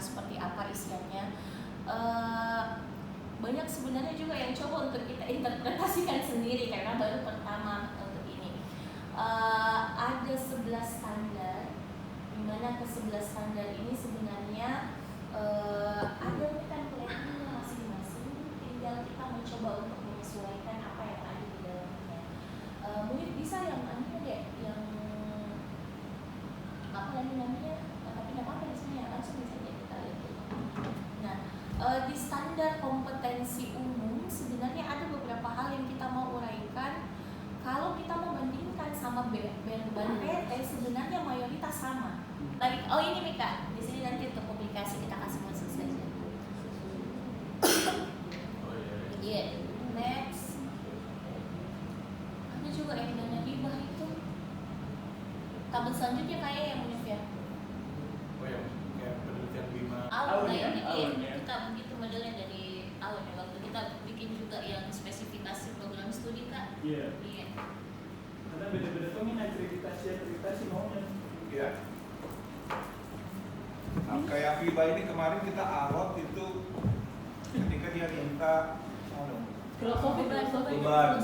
seperti apa isiannya. Banyak sebenarnya juga yang coba untuk kita interpretasikan sendiri karena baru pertama untuk ini. Ada 11 standar, dimana ke-11 standar ini sebenarnya ada template-nya masing-masing, tinggal kita mencoba untuk menyesuaikan apa yang ada di dalamnya. Mungkin bisa yang ada deh, yang apa lagi namanya, tapi nggak apa-apa di sini ya, langsung bisa kita lihat dulu. Nah, di standar kompetensi umum sebenarnya ada beberapa hal yang kita mau uraikan. Kalau kita membandingkan sama ban PT sebenarnya mayoritas sama. Like, oh ini Mika, di sini nanti untuk publikasi kita kasih masuk saja. Yeah. Next. Ada juga yang dana hibah itu. Tabel selanjutnya kayak yang Munif ya. Oh ya, kayak penelitian Bima. Awal yang bikin kita begitu modelnya dari awal ya, waktu kita bikin juga yang spesifikasi program studi Kak. Iya. Iya. Karena beda-beda tuh ini akreditasi maunya. Iya. Nah, kayak Viva ini kemarin kita alot itu ketika dia minta Filosofi beban